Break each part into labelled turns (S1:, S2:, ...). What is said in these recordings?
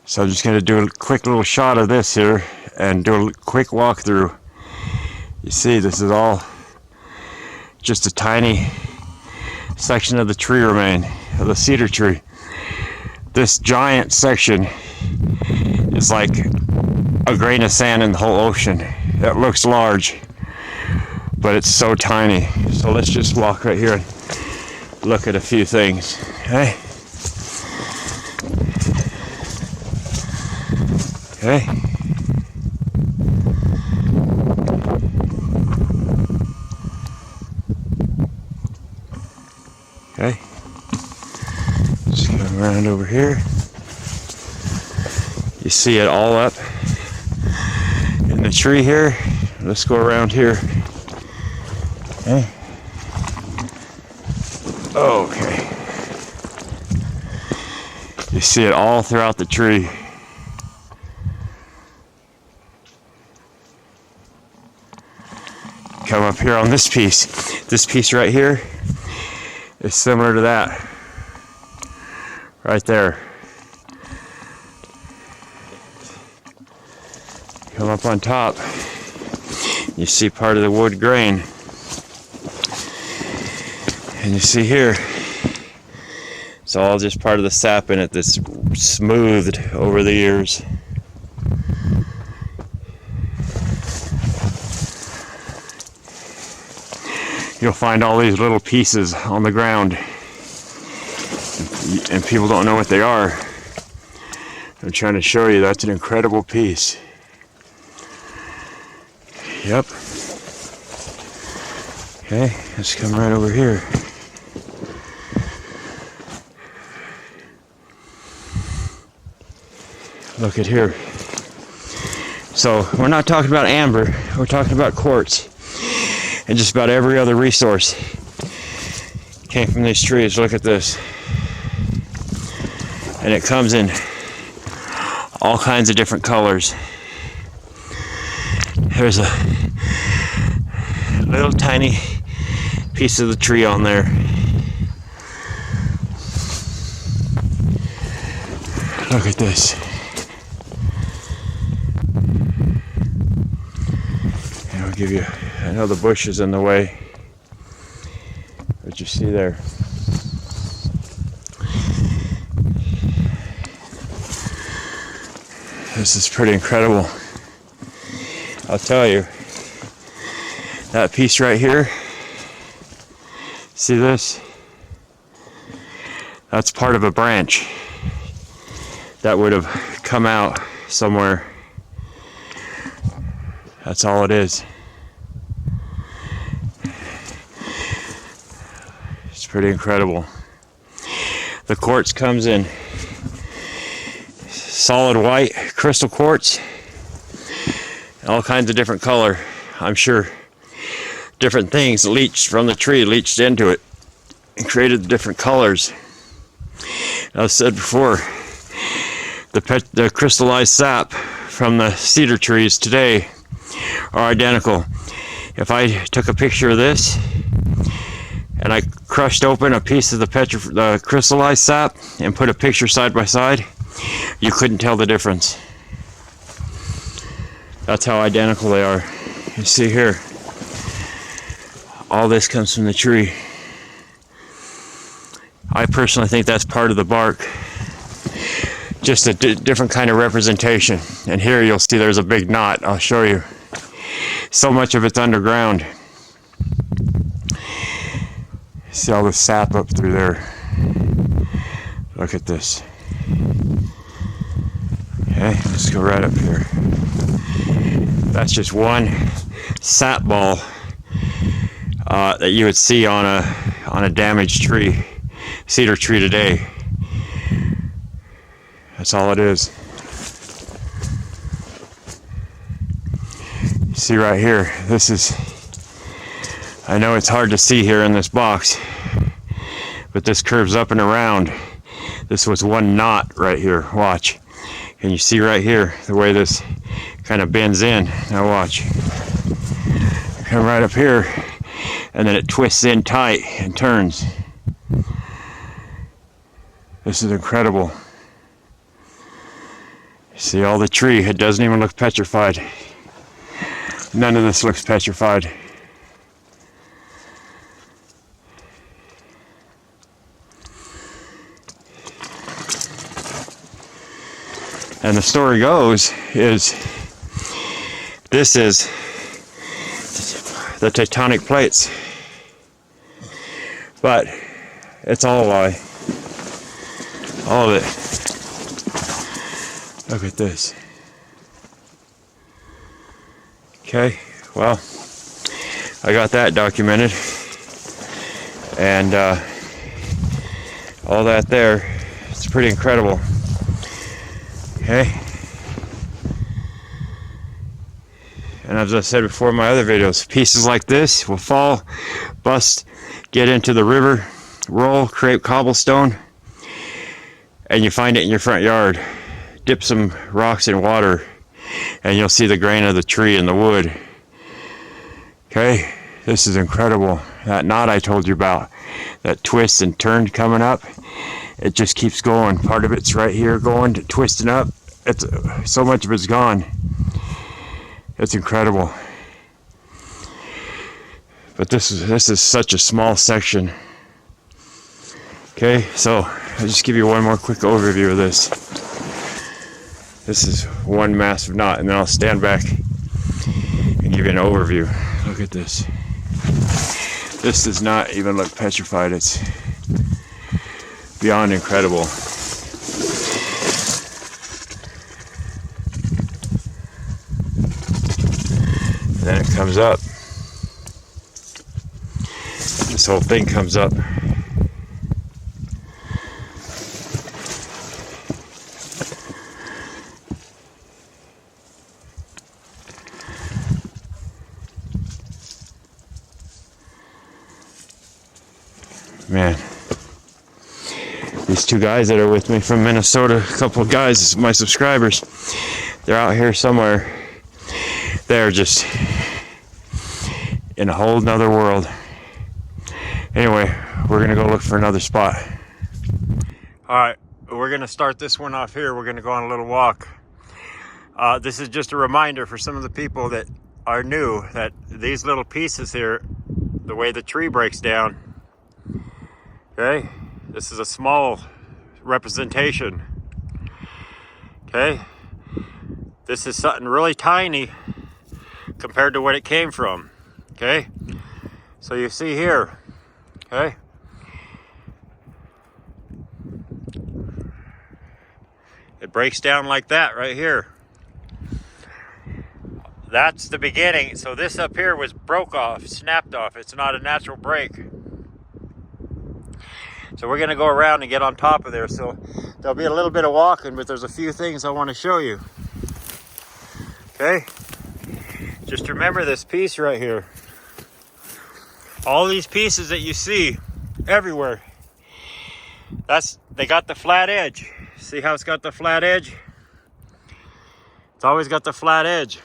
S1: So I'm just going to do a quick little shot of this here and do a quick walkthrough. You see, this is all just a tiny section of the tree remain, of the cedar tree. This giant section is like a grain of sand in the whole ocean. It looks large, but it's so tiny. So let's just walk right here and look at a few things. Okay. Okay. Okay. Just go around over here. You see it all up in the tree here. Let's go around here. Okay. Okay. You see it all throughout the tree. Come up here on this piece. This piece right here is similar to that. Right there. Come up on top. You see part of the wood grain. And you see here, it's all just part of the sap in it that's smoothed over the years. You'll find all these little pieces on the ground, and people don't know what they are. I'm trying to show you that's an incredible piece. Yep. Okay, let's come right over here. Look at here. So we're not talking about amber, we're talking about quartz. And just about every other resource came from these trees. Look at this. And it comes in all kinds of different colors. There's a little tiny piece of the tree on there. Look at this. And I'll give you, I know the bush is in the way, but you see there. This is pretty incredible. I'll tell you, that piece right here, see this? That's part of a branch that would have come out somewhere. That's all it is. It's pretty incredible. The quartz comes in solid white crystal quartz, all kinds of different color. I'm sure different things leached from the tree, leached into it and created the different colors. As I said before, the crystallized sap from the cedar trees today are identical. If I took a picture of this and I crushed open a piece of the crystallized sap and put a picture side by side, you couldn't tell the difference. That's how identical they are. You see here, all this comes from the tree. I personally think that's part of the bark. Just a different kind of representation. And here you'll see there's a big knot. I'll show you. So much of it's underground. See all the sap up through there. Look at this. Okay, let's go right up here. That's just one sap ball that you would see on a damaged tree, cedar tree today. That's all it is. You see right here, this is, I know it's hard to see here in this box, but this curves up and around. This was one knot right here, watch. Can you see right here, the way this kind of bends in? Now watch. Come right up here, and then it twists in tight and turns. This is incredible. See all the tree, it doesn't even look petrified. None of this looks petrified. And the story goes is this is the tectonic plates. But it's all a lie. All of it. Look at this. Okay, well, I got that documented. And all that there, it's pretty incredible. Okay. And as I said before in my other videos, pieces like this will fall, bust, get into the river, roll, create cobblestone, and you find it in your front yard. Dip some rocks in water, and you'll see the grain of the tree and the wood. Okay, this is incredible. That knot I told you about, that twist and turn coming up, it just keeps going. Part of it's right here going, twisting up. It's so much of it's gone. It's incredible. But this is such a small section. Okay, so I'll just give you one more quick overview of this. This is one massive knot, and then I'll stand back and give you an overview. Look at this. This does not even look petrified. It's beyond incredible. And then it comes up. This whole thing comes up. Man, these two guys that are with me from Minnesota, a couple of guys, my subscribers, they're out here somewhere. They're just in a whole nother world. Anyway, we're gonna go look for another spot. All right, we're gonna start this one off here. We're gonna go on a little walk. This is just a reminder for some of the people that are new that these little pieces here, the way the tree breaks down, okay, this is a small representation. Okay, this is something really tiny compared to what it came from. Okay, so you see here, okay, it breaks down like that right here. That's the beginning. So this up here was broke off, snapped off. It's not a natural break. So we're gonna go around and get on top of there. So there'll be a little bit of walking, but there's a few things I want to show you. Okay, just remember this piece right here. All these pieces that you see everywhere, they got the flat edge. See how it's got the flat edge? It's always got the flat edge.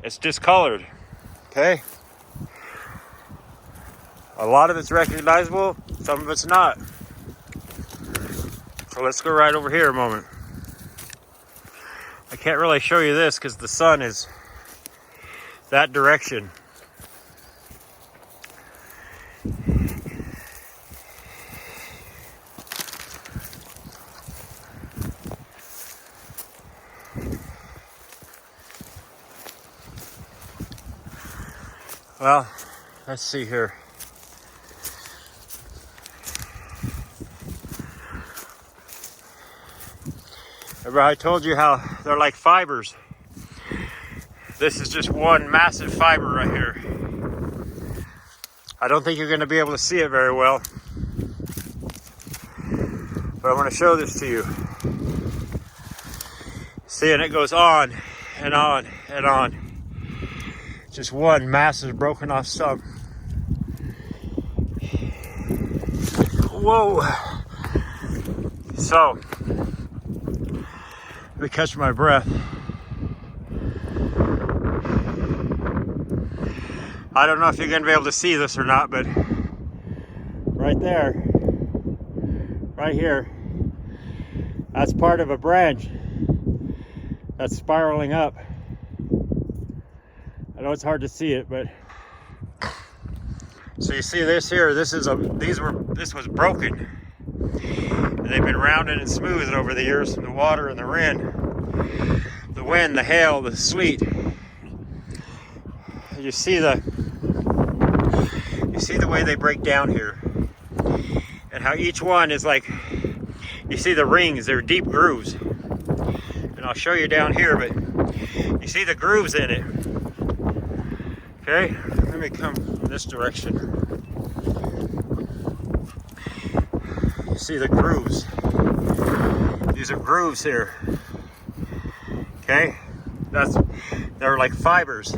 S1: It's discolored. Okay, a lot of it's recognizable, some of it's not. So let's go right over here a moment. I can't really show you this because the sun is that direction. Well, let's see here. Remember I told you how they're like fibers. This is just one massive fiber right here. I don't think you're going to be able to see it very well, but I want to show this to you. See, and it goes on and on and on. Just one massive broken off stump. Whoa. So, let me catch my breath. I don't know if you're going to be able to see this or not, but right there, right here, That's part of a branch that's spiraling up. I know it's hard to see it, but so you see this here. This was broken. And they've been rounded and smoothed over the years from the water and the wind, the hail, the sleet. You see the way they break down here, and how each one is like, you see the rings, they're deep grooves. And I'll show you down here, but you see the grooves in it. Okay, let me come in this direction. You see the grooves. These are grooves here. Okay, they're like fibers.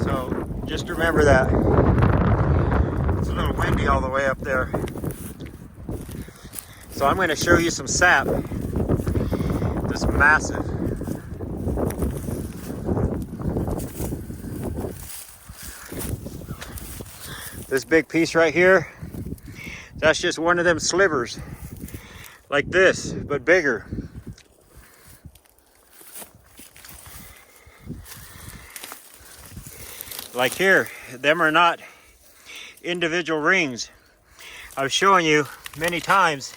S1: So just remember that. It's a little windy all the way up there. So I'm going to show you some sap. This massive. This big piece right here, that's just one of them slivers. Like this, but bigger. Like here, them are not individual rings. I've shown you many times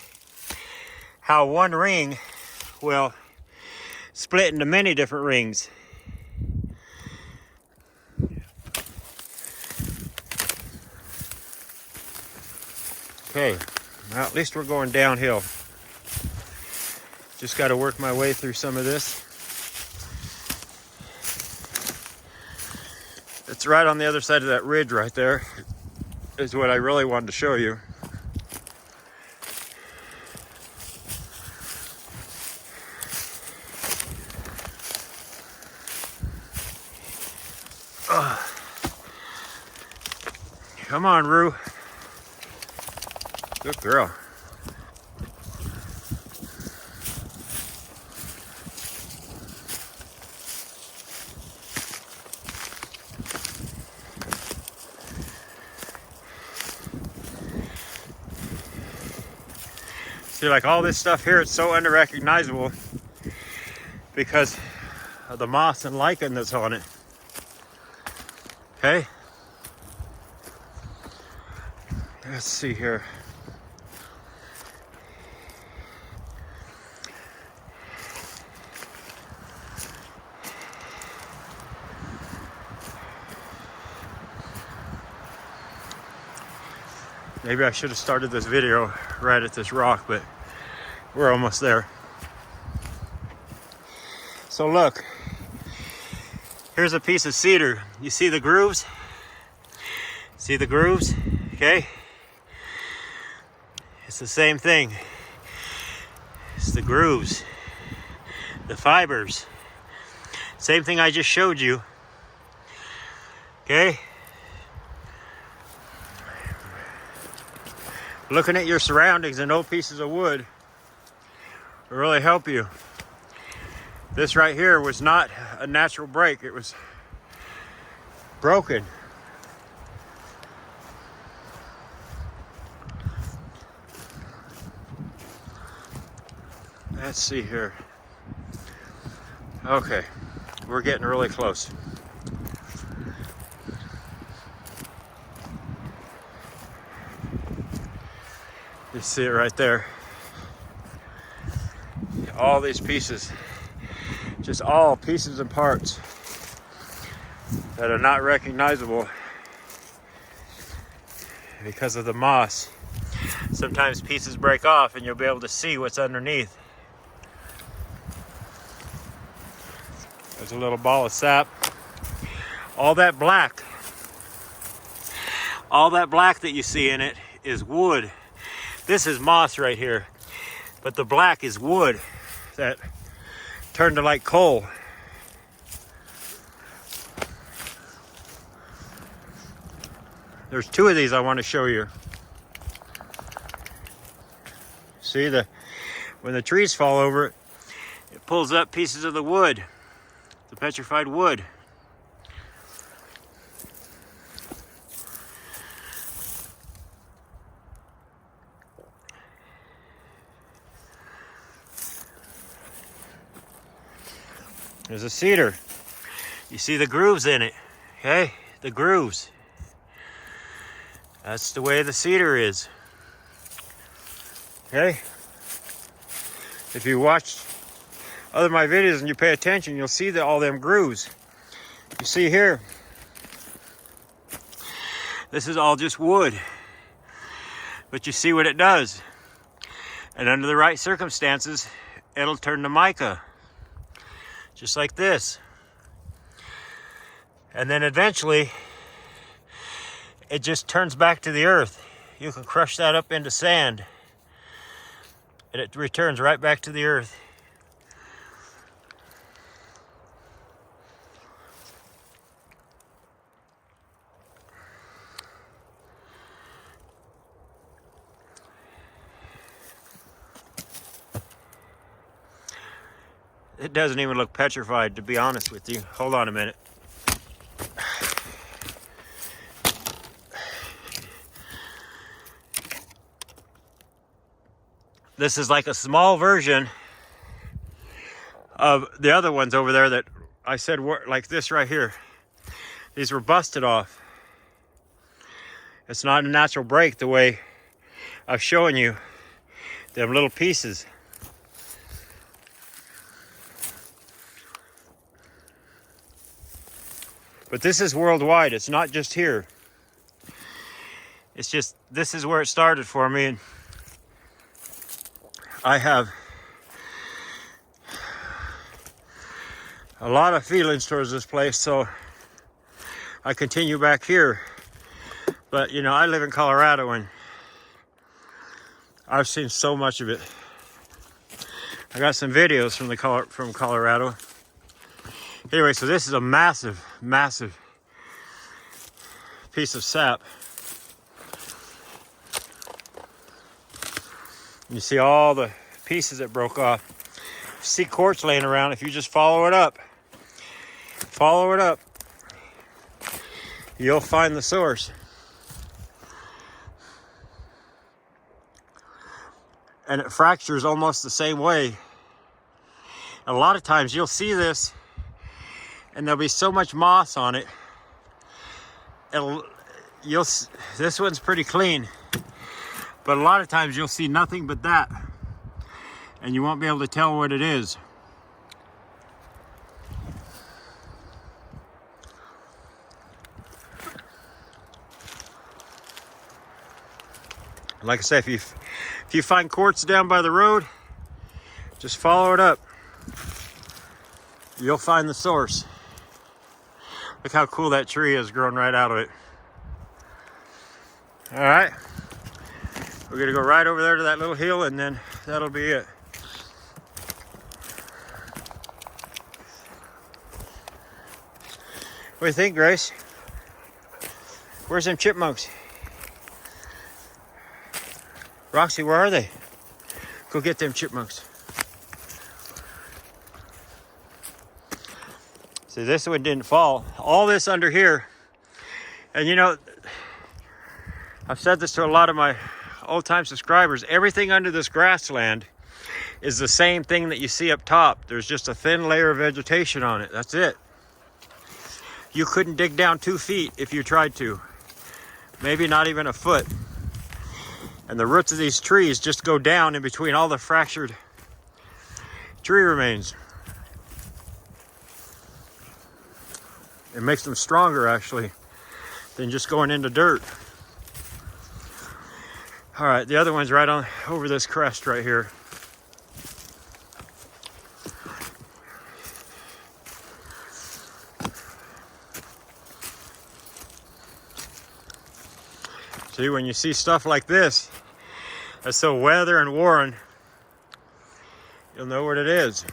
S1: how one ring will split into many different rings. Okay, well, at least we're going downhill. Just got to work my way through some of this. It's right on the other side of that ridge right there, is what I really wanted to show you. Come on, Rue. Good girl. See, like all this stuff here, it's so unrecognizable because of the moss and lichen that's on it. Okay? Let's see here. Maybe I should have started this video right at this rock, but we're almost there. So look, here's a piece of cedar. You see the grooves? See the grooves? Okay. It's the same thing. It's the grooves, the fibers. Same thing I just showed you. Okay. Looking at your surroundings and old pieces of wood will really help you. This right here was not a natural break. It was broken. Let's see here. Okay, we're getting really close. You see it right there. All these pieces, just all pieces and parts that are not recognizable because of the moss. Sometimes pieces break off and you'll be able to see what's underneath. There's a little ball of sap. All that black that you see in it is wood. This is moss right here, but the black is wood that turned to like coal. There's two of these I want to show you. See, when the trees fall over it, it pulls up pieces of the wood, the petrified wood. There's a cedar. You see the grooves in it, okay? The grooves. That's the way the cedar is. Okay? If you watch other of my videos and you pay attention, you'll see that all them grooves. You see here, this is all just wood. But you see what it does. And under the right circumstances, it'll turn to mica. Just like this. And then eventually, it just turns back to the earth. You can crush that up into sand. And it returns right back to the earth. It doesn't even look petrified, to be honest with you. Hold on a minute. This is like a small version of the other ones over there that I said were like this right here. These were busted off. It's not a natural break the way I've shown you them little pieces. But this is worldwide. It's not just here. It's just, this is where it started for me. And I have a lot of feelings towards this place, so I continue back here. But you know, I live in Colorado and I've seen so much of it. I got some videos from Colorado. Anyway, so this is a massive, massive piece of sap. You see all the pieces that broke off. You see quartz laying around. If you just follow it up, you'll find the source. And it fractures almost the same way. A lot of times you'll see this and there'll be so much moss on it. This one's pretty clean, but a lot of times you'll see nothing but that, and you won't be able to tell what it is. Like I say, if you find quartz down by the road, just follow it up. You'll find the source. Look how cool that tree is growing right out of it. All right, we're gonna go right over there to that little hill and then that'll be it. What do you think, Grace? Where's them chipmunks? Roxy, where are they? Go get them chipmunks. See, this one didn't fall. All this under here, and you know, I've said this to a lot of my old-time subscribers, everything under this grassland is the same thing that you see up top. There's just a thin layer of vegetation on it. That's it. You couldn't dig down 2 feet if you tried to. Maybe not even a foot. And the roots of these trees just go down in between all the fractured tree remains. It makes them stronger, actually, than just going into dirt. All right, the other one's right on over this crest right here. See, when you see stuff like this, that's so weathered and worn, you'll know what it is.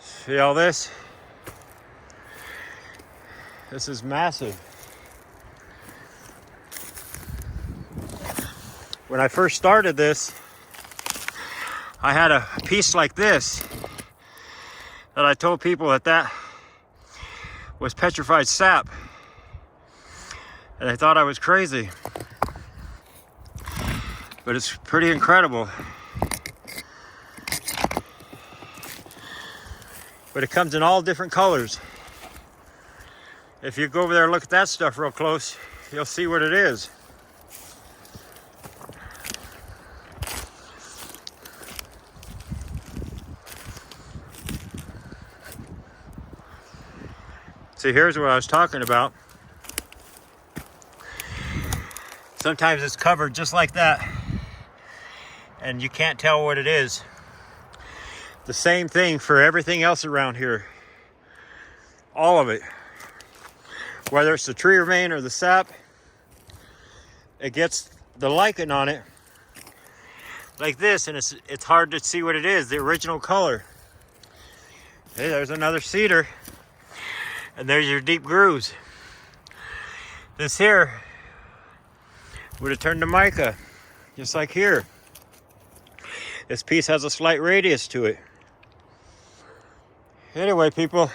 S1: See all this? This is massive. When I first started this, I had a piece like this that I told people that was petrified sap. And they thought I was crazy. But it's pretty incredible. But it comes in all different colors. If you go over there and look at that stuff real close, you'll see what it is. See, here's what I was talking about. Sometimes it's covered just like that, and you can't tell what it is. The same thing for everything else around here. All of it. Whether it's the tree remain or the sap, it gets the lichen on it like this, and it's hard to see what it is, the original color. Hey, there's another cedar. And there's your deep grooves. This here would have turned to mica, just like here. This piece has a slight radius to it. Anyway, people,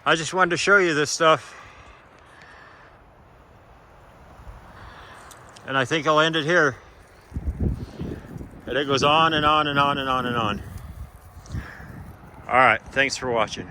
S1: I just wanted to show you this stuff. And I think I'll end it here. And it goes on and on and on and on and on. All right, thanks for watching.